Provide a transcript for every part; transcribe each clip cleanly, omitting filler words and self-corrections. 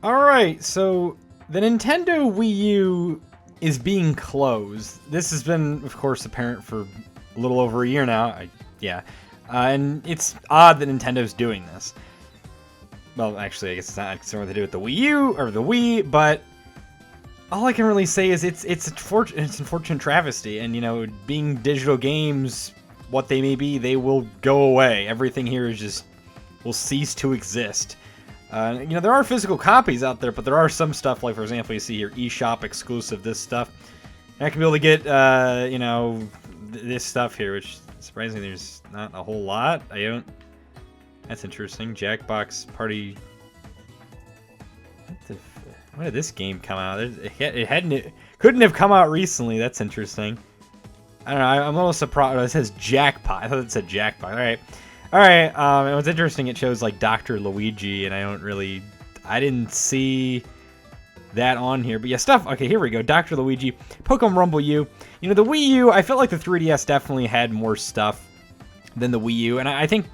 Alright, so the Nintendo Wii U is being closed. This has been, of course, apparent for a little over a year now. And it's odd that Nintendo's doing this. Well, actually, I guess it's not concerned what they do with the Wii U or the Wii, but all I can really say is it's unfortunate travesty. And, you know, being digital games, what they may be, they will go away. Everything here is just will cease to exist. You know, there are physical copies out there, but there are some stuff, like, for example, you see here, Eshop exclusive, this stuff. And I can be able to get, you know, this stuff here, which, surprisingly, there's not a whole lot. That's interesting. Jackbox Party... When did this game come out? It couldn't have come out recently. That's interesting. I don't know, I'm a little surprised. It says Jackpot. I thought it said Jackpot. Alright. Alright, and what's interesting, it shows, like, Dr. Luigi, and I didn't see that on here. But yeah, stuff, okay, here we go. Dr. Luigi, Pokemon Rumble U. You know, the Wii U, I felt like the 3DS definitely had more stuff than the Wii U, and I think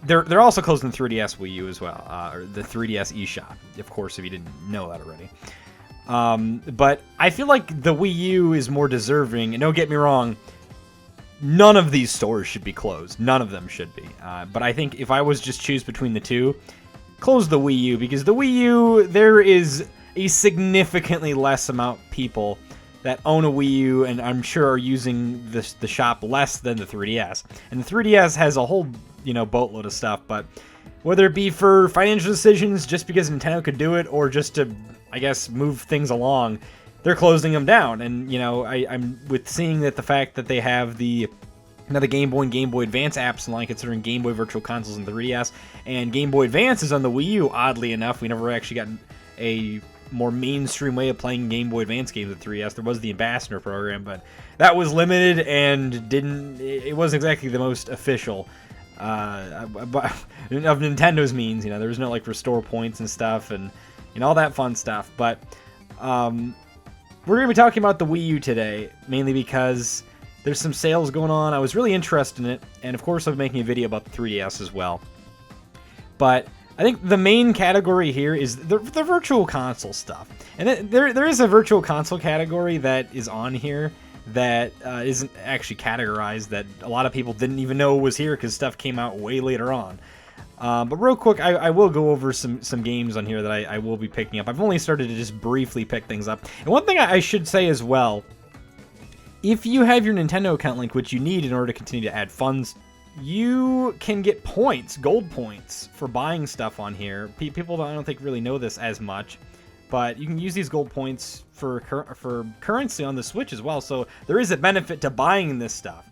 they're also closing the 3DS Wii U as well, or the 3DS eShop, of course, if you didn't know that already. But I feel like the Wii U is more deserving, and don't get me wrong, none of these stores should be closed. None of them should be. But I think if I was just choose between the two, close the Wii U, because the Wii U, there is a significantly less amount of people that own a Wii U, and I'm sure are using the shop less than the 3DS. And the 3DS has a whole, you know, boatload of stuff, but whether it be for financial decisions, just because Nintendo could do it, or just to, I guess, move things along, they're closing them down. And, you know, I'm with seeing that the fact that they have the Game Boy and Game Boy Advance apps online, considering Game Boy Virtual Consoles and the 3DS, and Game Boy Advance is on the Wii U, oddly enough. We never actually got a more mainstream way of playing Game Boy Advance games with 3DS. There was the Ambassador program, but that was limited and it wasn't exactly the most official of Nintendo's means. You know, there was no, like, restore points and stuff, and, you know, all that fun stuff. But we're going to be talking about the Wii U today, mainly because there's some sales going on. I was really interested in it, and of course I'm making a video about the 3DS as well. But I think the main category here is the Virtual Console stuff. And there is a Virtual Console category that is on here that isn't actually categorized, that a lot of people didn't even know was here because stuff came out way later on. But real quick, I will go over some games on here that I will be picking up. I've only started to just briefly pick things up. And one thing I should say as well, if you have your Nintendo account link, which you need in order to continue to add funds, you can get points, gold points, for buying stuff on here. People I don't think really know this as much, but you can use these gold points for currency on the Switch as well. So there is a benefit to buying this stuff.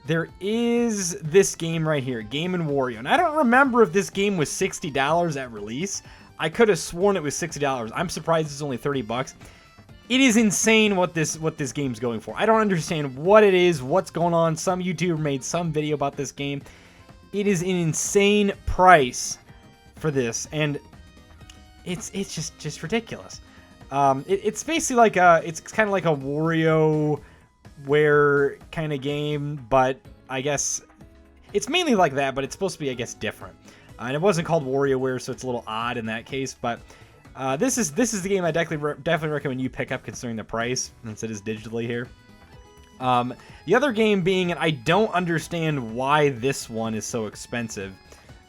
There is this game right here, Game & Wario. And I don't remember if this game was $60 at release. I could have sworn it was $60. I'm surprised it's only $30. It is insane what this game's going for. I don't understand what it is, what's going on. Some YouTuber made some video about this game. It is an insane price for this, and it's just ridiculous. It's basically like it's kind of like a WarioWare kind of game, but I guess it's mainly like that, but it's supposed to be, I guess, different. And it wasn't called WarioWare, so it's a little odd in that case, but this is the game I definitely recommend you pick up, considering the price, since it is digitally here. The other game being, and I don't understand why this one is so expensive,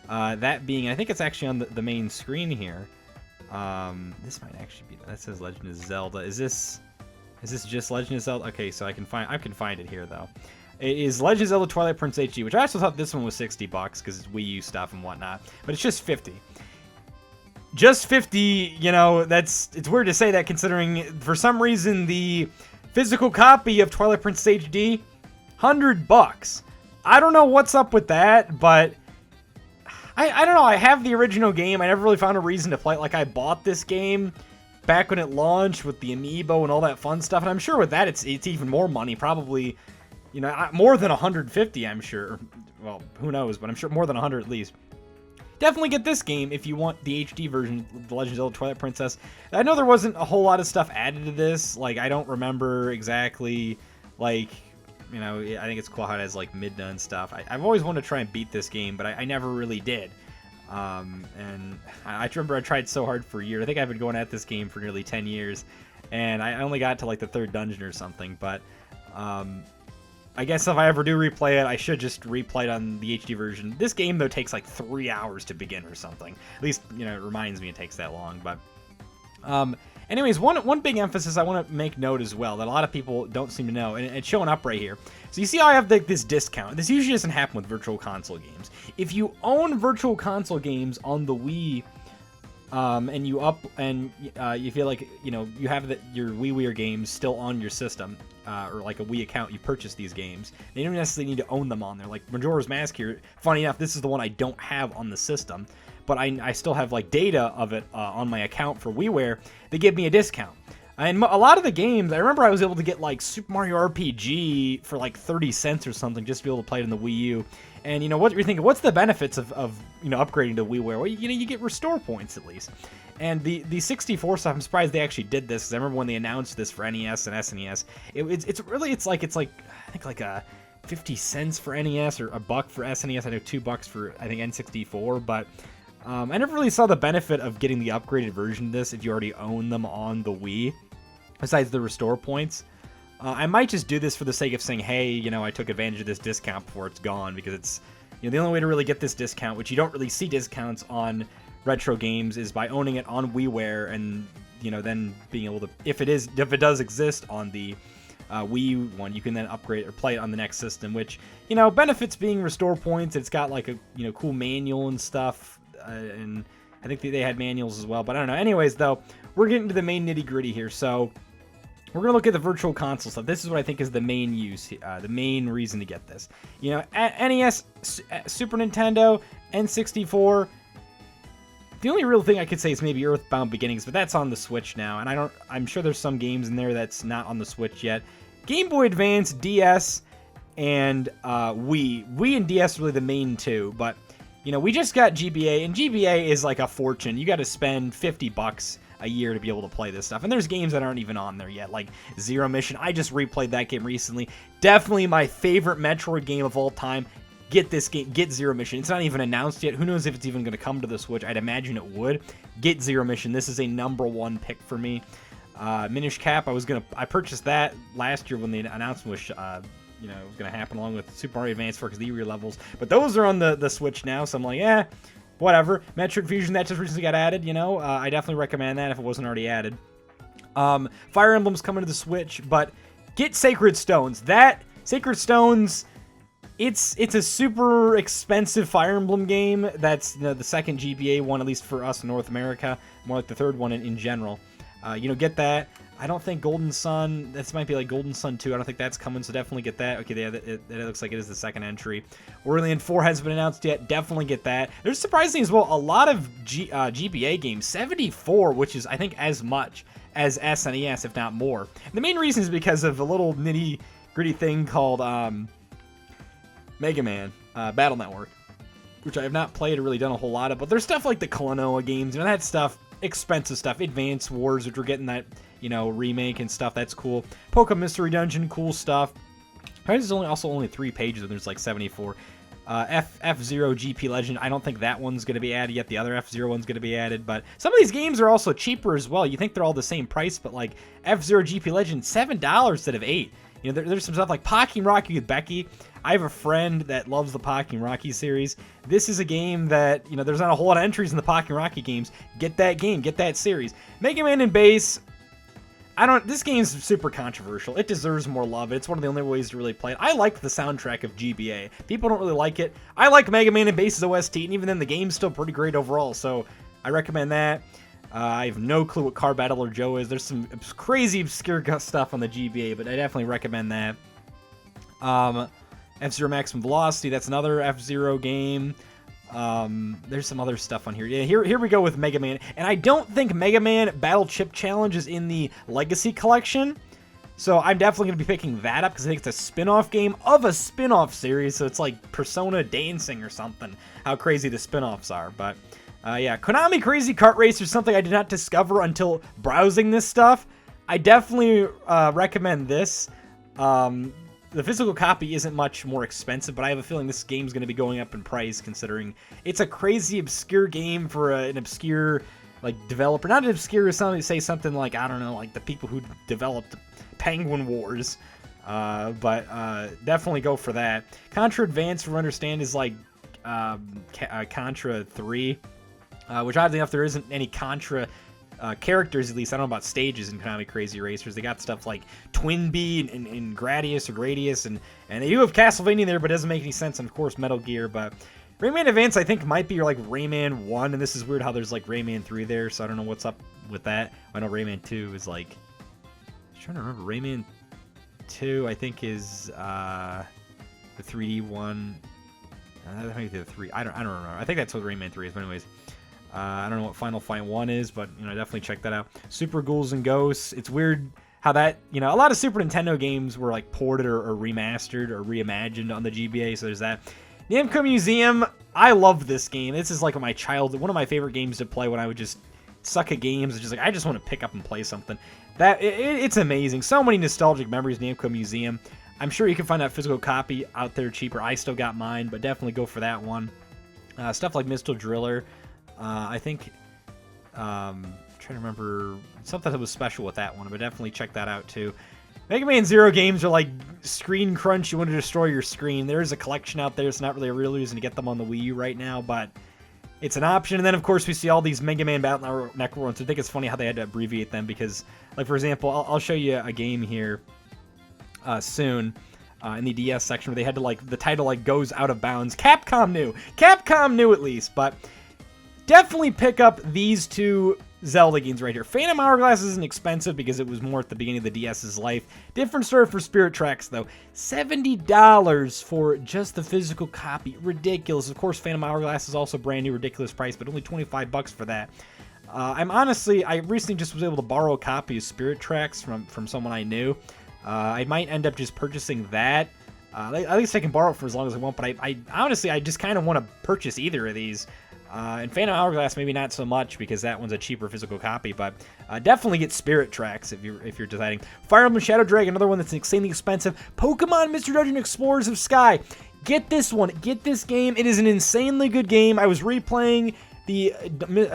that being, I think it's actually on the main screen here. This might actually be, that says Legend of Zelda. Is this just Legend of Zelda? Okay, so I can find it here though. It is Legend of Zelda Twilight Princess HD, which I also thought this one was $60 because it's Wii U stuff and whatnot, but it's just $50. Just $50, you know, it's weird to say that, considering for some reason the physical copy of Twilight Princess HD, $100. I don't know what's up with that, but I don't know. I have the original game. I never really found a reason to play it. Like, I bought this game back when it launched with the amiibo and all that fun stuff, and I'm sure with that it's even more money, probably, you know, more than 150, I'm sure. Well, who knows, but I'm sure more than 100 at least. Definitely get this game if you want the HD version, The Legend of Zelda Twilight Princess. I know there wasn't a whole lot of stuff added to this. Like, I don't remember exactly, like, you know, I think it's cool how it has, like, Midna and stuff. I've always wanted to try and beat this game, but I never really did. And I remember I tried so hard for a year. I think I've been going at this game for nearly 10 years, and I only got to like the 3rd dungeon or something. But I guess if I ever do replay it, I should just replay it on the HD version. This game, though, takes like 3 hours to begin or something. At least, you know, it reminds me it takes that long. But anyways, one big emphasis I want to make note as well that a lot of people don't seem to know, and it's showing up right here. So you see how I have this discount. This usually doesn't happen with Virtual Console games. If you own Virtual Console games on the Wii, and you feel like, you know, you have your WiiWare games still on your system, or like a Wii account, you purchase these games. You don't necessarily need to own them on there. Like Majora's Mask here, funny enough, this is the one I don't have on the system, but I still have like data of it on my account for WiiWare. They give me a discount. And a lot of the games, I remember I was able to get like Super Mario RPG for like 30 cents or something just to be able to play it in the Wii U. And you know what you're thinking, what's the benefits of you know, upgrading to WiiWare? Well, you know, you get restore points at least. And the 64 stuff, I'm surprised they actually did this, because I remember when they announced this for NES and SNES, it's like I think like a 50 cents for NES or $1 for SNES. I know $2 for I think N64, but I never really saw the benefit of getting the upgraded version of this if you already own them on the Wii, besides the restore points. I might just do this for the sake of saying, hey, you know, I took advantage of this discount before it's gone, because it's, you know, the only way to really get this discount, which you don't really see discounts on retro games, is by owning it on WiiWare, and, you know, then being able to, if it does exist on the Wii one, you can then upgrade or play it on the next system, which, you know, benefits being restore points. It's got like a, you know, cool manual and stuff, and I think they had manuals as well, but I don't know. Anyways, though, we're getting to the main nitty-gritty here, so we're going to look at the Virtual Console stuff. This is what I think is the main use, the main reason to get this. You know, NES, Super Nintendo, N64, the only real thing I could say is maybe Earthbound Beginnings, but that's on the Switch now, and I'm sure there's some games in there that's not on the Switch yet. Game Boy Advance, DS, and Wii. Wii and DS are really the main two, but, you know, we just got GBA, and GBA is like a fortune. You got to spend $50 a year to be able to play this stuff, and there's games that aren't even on there yet, like Zero Mission. I just replayed that game recently. Definitely my favorite Metroid game of all time. Get this game, get Zero Mission. It's not even announced yet. Who knows if it's even going to come to the Switch? I'd imagine it would. Get Zero Mission. This is a #1 pick for me. Minish Cap, I purchased that last year when the announcement was you know, it was going to happen along with Super Mario Advance for the re-levels, but those are on the Switch now, so I'm like, yeah, whatever. Metroid Fusion, that just recently got added, you know. I definitely recommend that if it wasn't already added. Fire Emblem's coming to the Switch, but get Sacred Stones. That Sacred Stones, it's a super expensive Fire Emblem game. That's the second GBA one, at least for us in North America. More like the third one in general. You know, get that. I don't think Golden Sun, this might be like Golden Sun 2. I don't think that's coming, so definitely get that. Okay, it looks like it is the second entry. Aurelian 4 hasn't been announced yet. Definitely get that. There's surprisingly as well a lot of GBA games. 74, which is, I think, as much as SNES, if not more. The main reason is because of a little nitty-gritty thing called Mega Man Battle Network, which I have not played or really done a whole lot of, but there's stuff like the Klonoa games, you know, that stuff, expensive stuff. Advance Wars, which we're getting that, you know, remake and stuff, that's cool. Pokemon Mystery Dungeon, cool stuff. There's also only 3 pages, and there's like 74. F-Zero GP Legend, I don't think that one's going to be added yet. The other F-Zero one's going to be added, but some of these games are also cheaper as well. You think they're all the same price, but like F-Zero GP Legend, $7 instead of $8. You know, there's some stuff like Pocky Rocky with Becky. I have a friend that loves the Pocky Rocky series. This is a game that, you know, there's not a whole lot of entries in the Pocky Rocky games. Get that game, get that series. Mega Man and Bass, this game's super controversial. It deserves more love. It's one of the only ways to really play it. I like the soundtrack of GBA. People don't really like it. I like Mega Man and Bass's OST, and even then the game's still pretty great overall, so I recommend that. I have no clue what Car Battler Joe is. There's some crazy obscure stuff on the GBA, but I definitely recommend that. F-Zero Maximum Velocity, that's another F-Zero game. There's some other stuff on here. Yeah, here we go with Mega Man. And I don't think Mega Man Battle Chip Challenge is in the Legacy Collection. So I'm definitely going to be picking that up because I think it's a spin-off game of a spin-off series. So it's like Persona Dancing or something. How crazy the spin-offs are. But yeah, Konami Crazy Kart Racer is something I did not discover until browsing this stuff. I definitely recommend this. the physical copy isn't much more expensive, but I have a feeling this game's going to be going up in price considering it's a crazy obscure game for an obscure like developer. Not obscure, say something like, I don't know, like the people who developed Penguin Wars. But definitely go for that. Contra Advance, from what I understand, is like Contra 3, which oddly enough there isn't any Contra characters, at least. I don't know about stages in Konami Crazy Racers. They got stuff like Twin Bee and Gradius or Gradius, and they do have Castlevania there, but it doesn't make any sense. And of course Metal Gear, but Rayman Advance I think might be like Rayman 1, and this is weird how there's like Rayman 3 there, so I don't know what's up with that. I know Rayman 2 is like, I'm trying to remember, Rayman 2 I think is the 3D one. That might be the 3. I don't remember. I think that's what Rayman 3 is, but anyways. I don't know what Final Fight 1 is, but definitely check that out. Super Ghouls and Ghosts. It's weird how that, a lot of Super Nintendo games were like ported or remastered or reimagined on the GBA, so there's that. Namco Museum, I love this game. This is like one of my favorite games to play when I would just suck at games. It's just like, I just want to pick up and play something. It's amazing. So many nostalgic memories, Namco Museum. I'm sure you can find that physical copy out there cheaper. I still got mine, but definitely go for that one. Stuff like Missile Driller. I think, trying to remember something that was special with that one, but definitely check that out too. Mega Man Zero games are like screen crunch. You want to destroy your screen. There's a collection out there. It's not really a real reason to get them on the Wii U right now, but it's an option. And then, of course, we see all these Mega Man Battle Network ones. I think it's funny how they had to abbreviate them because, like, for example, I'll show you a game here soon in the DS section where they had to, like, the title, like, goes out of bounds. Capcom knew at least, but definitely pick up these two Zelda games right here. Phantom Hourglass isn't expensive because it was more at the beginning of the DS's life. Different story for Spirit Tracks, though. $70 for just the physical copy. Ridiculous. Of course, Phantom Hourglass is also brand new, ridiculous price, but only $25 for that. I recently just was able to borrow a copy of Spirit Tracks from someone I knew. I might end up just purchasing that. At least I can borrow it for as long as I want, but I honestly, I just kind of want to purchase either of these. And Phantom Hourglass maybe not so much because that one's a cheaper physical copy, but definitely get Spirit Tracks if you're deciding. Fire Emblem Shadow Dragon, another one that's insanely expensive. Pokemon Mr. Dungeon Explorers of Sky. Get this one. Get this game. It is an insanely good game. I was replaying the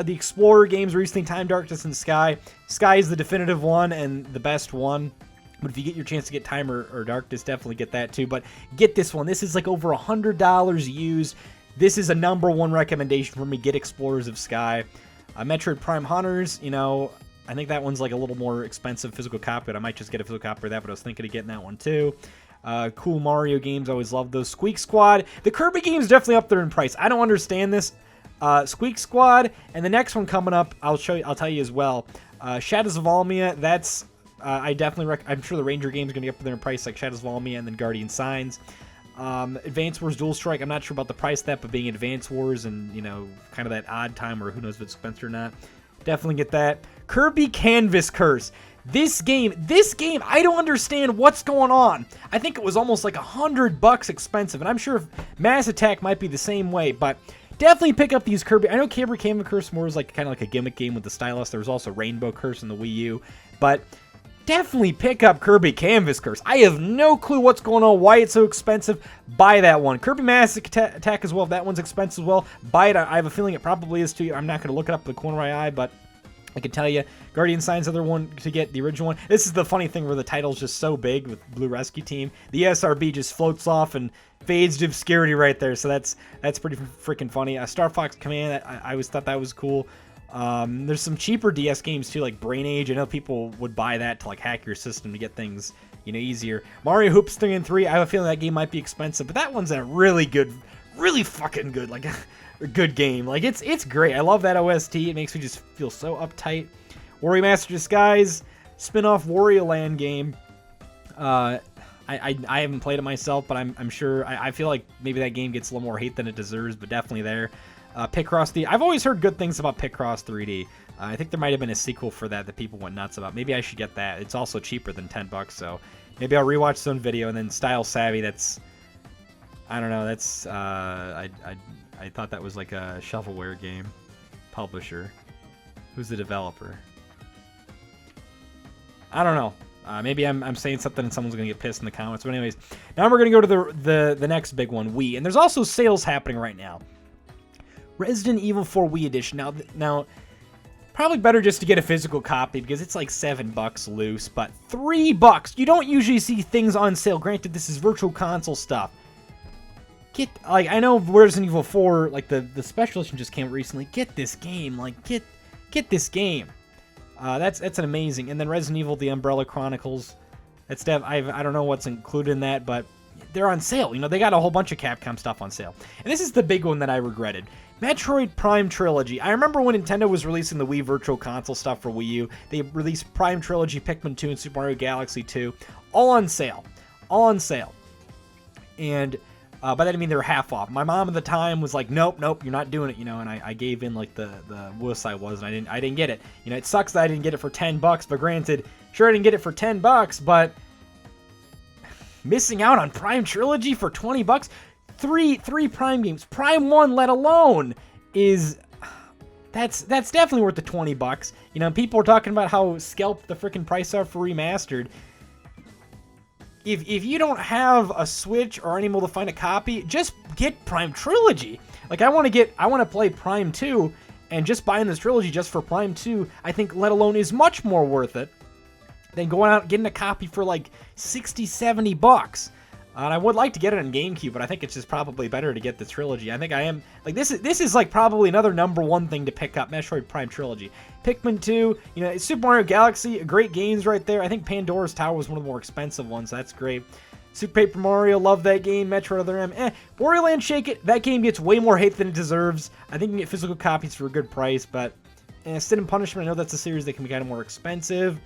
Explorer games recently, Time, Darkness, and Sky. Sky is the definitive one and the best one. But if you get your chance to get Time or Darkness, definitely get that too. But get this one. This is like over $100 used. This is a #1 recommendation for me. Get Explorers of Sky. Metroid Prime Hunters, I think that one's like a little more expensive physical copy, but I might just get a physical copy of that, but I was thinking of getting that one too. Cool Mario games, always love those. Squeak Squad. The Kirby game's definitely up there in price. I don't understand this. Squeak Squad, and the next one coming up, I'll tell you as well. Shadows of Almia, that's, I definitely I'm sure the Ranger game's going to be up there in price, like Shadows of Almia and then Guardian Signs. Advance Wars Dual Strike, I'm not sure about the price of that, but being Advance Wars and, kind of that odd time where who knows if it's expensive or not, definitely get that. Kirby Canvas Curse. This game, I don't understand what's going on. I think it was almost like $100 expensive, and I'm sure Mass Attack might be the same way, but definitely pick up these Kirby. I know Kirby Canvas Curse more is like kind of like a gimmick game with the stylus. There was also Rainbow Curse in the Wii U, but definitely pick up Kirby Canvas Curse. I have no clue what's going on, why it's so expensive. Buy that one. Kirby Mass Attack as well. If that one's expensive as well, buy it. I have a feeling it probably is too. I'm not going to look it up in the corner of my eye, but I can tell you. Guardian Signs, other one to get, the original one. This is the funny thing where the title's just so big with Blue Rescue Team. The SRB just floats off and fades to obscurity right there, so that's pretty freaking funny. Star Fox Command, I always thought that was cool. There's some cheaper DS games too, like Brain Age. I know people would buy that to like hack your system to get things, easier. Mario Hoops 3 and 3. I have a feeling that game might be expensive, but that one's a really fucking good, like a good game. Like it's great. I love that OST. It makes me just feel so uptight. Wario Master Disguise spin-off Wario Land game. I haven't played it myself, but I'm sure. I feel like maybe that game gets a little more hate than it deserves, but definitely there. Picross 3D. I've always heard good things about Picross 3D. I think there might have been a sequel for that people went nuts about. Maybe I should get that. It's also cheaper than $10, so maybe I'll rewatch some video. And then Style Savvy. That's, I don't know. That's I thought that was like a shovelware game. Publisher. Who's the developer? I don't know. Maybe I'm saying something and someone's gonna get pissed in the comments. But anyways, now we're gonna go to the next big one, Wii, and there's also sales happening right now. Resident Evil 4 Wii Edition. Now, probably better just to get a physical copy because it's like $7 loose, but $3. You don't usually see things on sale. Granted, this is virtual console stuff. I know Resident Evil 4, like the special edition just came out recently. Get this game, get this game. That's an amazing. And then Resident Evil: The Umbrella Chronicles. I don't know what's included in that, but they're on sale. They got a whole bunch of Capcom stuff on sale. And this is the big one that I regretted. Metroid Prime Trilogy. I remember when Nintendo was releasing the Wii Virtual Console stuff for Wii U, they released Prime Trilogy, Pikmin 2, and Super Mario Galaxy 2, all on sale. And by that I mean they were half off. My mom at the time was like, nope, you're not doing it, and I gave in like the wuss I was, and I didn't get it. It sucks that I didn't get it for $10, but granted, sure I didn't get it for $10, but missing out on Prime Trilogy for $20, three Prime games, Prime 1 let alone, that's definitely worth the $20. People are talking about how scalped the freaking price are for remastered. If you don't have a Switch or unable to find a copy, just get Prime Trilogy. I want to play Prime 2, and just buying this trilogy just for Prime 2, I think let alone is much more worth it than going out and getting a copy for like $60, $70. And I would like to get it on GameCube, but I think it's just probably better to get the trilogy. I think I am this is like probably another #1 thing to pick up, Metroid Prime Trilogy. Pikmin 2, Super Mario Galaxy, great games right there. I think Pandora's Tower was one of the more expensive ones, so that's great. Super Paper Mario, love that game. Metroid Other M, Wario Land Shake It, that game gets way more hate than it deserves. I think you can get physical copies for a good price, but Sin and Punishment, I know that's a series that can be kind of more expensive.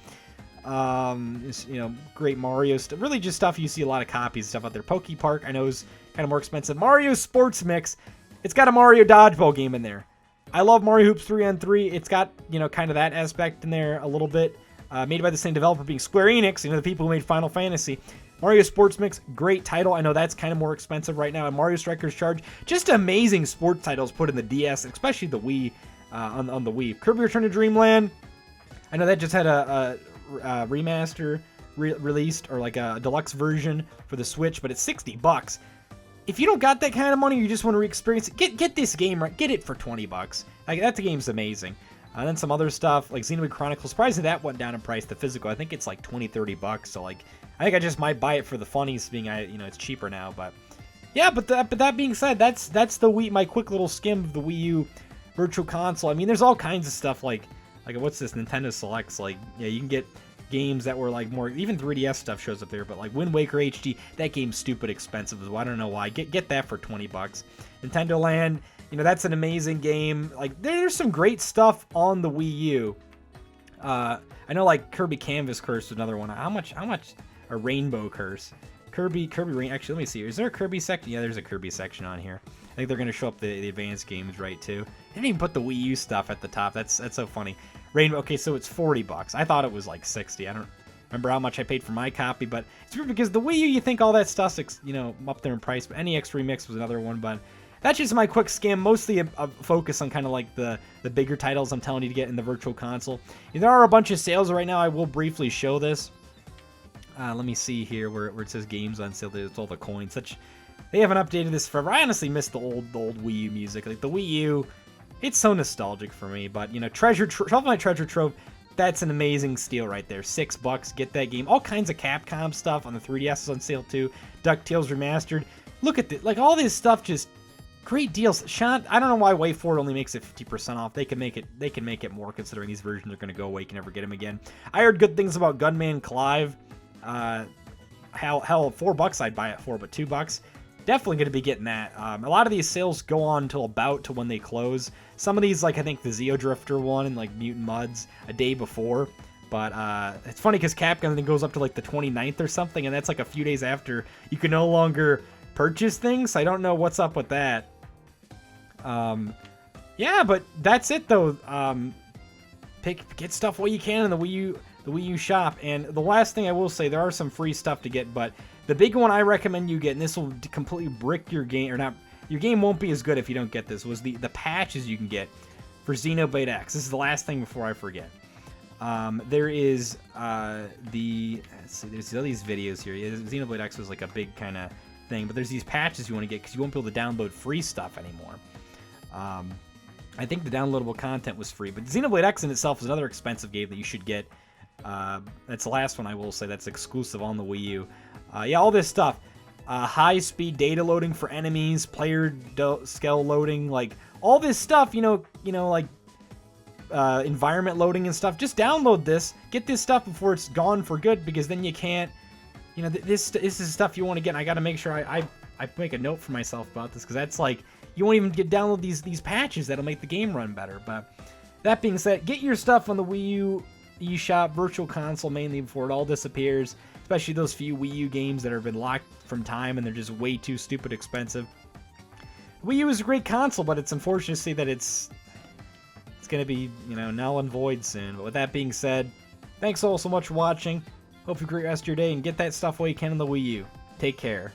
Great Mario stuff. Really just stuff you see a lot of copies of stuff out there. Poke Park, I know, is kind of more expensive. Mario Sports Mix, it's got a Mario Dodgeball game in there. I love Mario Hoops 3-on-3. It's got, kind of that aspect in there a little bit. Made by the same developer being Square Enix, the people who made Final Fantasy. Mario Sports Mix, great title. I know that's kind of more expensive right now. And Mario Strikers Charge, just amazing sports titles put in the DS, especially the Wii, on the Wii. Kirby Return to Dreamland, I know that just had a remaster released, or like a deluxe version for the Switch, but it's $60. If you don't got that kind of money, you just want to re-experience it, get this game right. Get it for $20. That game's amazing. And then some other stuff like Xenoblade Chronicles. Surprisingly, that went down in price. The physical, I think it's like $20, $30. So I think I just might buy it for the funnies, being it's cheaper now. But yeah, but that being said, that's the Wii. My quick little skim of the Wii U Virtual Console. I mean, there's all kinds of stuff like what's this, Nintendo Selects. You can get games that were like more, even 3DS stuff shows up there, but like Wind Waker HD, that game's stupid expensive as well. I don't know why. Get that for $20. Nintendo Land, that's an amazing game. There's some great stuff on the Wii U. I know like Kirby Canvas Curse was another one. How much a Rainbow Curse? Kirby Rain, actually let me see. Is there a Kirby section? Yeah, there's a Kirby section on here. I think they're gonna show up the advanced games right too. They didn't even put the Wii U stuff at the top. That's so funny. Rainbow, okay, so it's $40. I thought it was like $60. I don't remember how much I paid for my copy, but it's weird because the Wii U, you think all that stuff's up there in price, but NEX Remix was another one. But that's just my quick skim, mostly a focus on kind of like the bigger titles I'm telling you to get in the Virtual Console. There are a bunch of sales right now. I will briefly show this. Let me see here where it says games on sale. It's all the coins. They haven't updated this forever. I honestly miss the old Wii U music. Like the Wii U, it's so nostalgic for me. But Shovel Knight Treasure Trove, that's an amazing steal right there. $6, get that game. All kinds of Capcom stuff on the 3DS is on sale too. DuckTales Remastered. Look at this, all this stuff, just great deals. Sean, I don't know why WayForward only makes it 50% off. They can make it more, considering these versions are going to go away. You can never get them again. I heard good things about Gunman Clive. Hell, $4 I'd buy it for, but $2. Definitely going to be getting that. A lot of these sales go on until about to when they close. Some of these, like I think the Zeo Drifter one and like Mutant Muds, a day before. But it's funny because Capcom, I think, goes up to like the 29th or something, and that's like a few days after you can no longer purchase things. I don't know what's up with that. Yeah, but that's it though. Get stuff while you can in the Wii U shop. And the last thing I will say, there are some free stuff to get, but the big one I recommend you get, and this will completely brick your game, or not, your game won't be as good if you don't get this, was the patches you can get for Xenoblade X. This is the last thing before I forget. There is let's see, there's all these videos here. Xenoblade X was like a big kind of thing, but there's these patches you want to get because you won't be able to download free stuff anymore. I think the downloadable content was free, but Xenoblade X in itself is another expensive game that you should get. That's the last one I will say that's exclusive on the Wii U. Yeah, all this stuff. High-speed data loading for enemies, player scale loading, like all this stuff, like environment loading and stuff. Just download this, get this stuff before it's gone for good, because then you can't, this is stuff you want to get. And I got to make sure I make a note for myself about this, because that's like, you won't even download these patches that'll make the game run better. But that being said, get your stuff on the Wii U eShop, Virtual Console mainly, before it all disappears. Especially those few Wii U games that have been locked from time and they're just way too stupid expensive. Wii U is a great console, but it's unfortunate to see that it's going to be, null and void soon. But with that being said, thanks all so much for watching. Hope you have a great rest of your day and get that stuff while you can on the Wii U. Take care.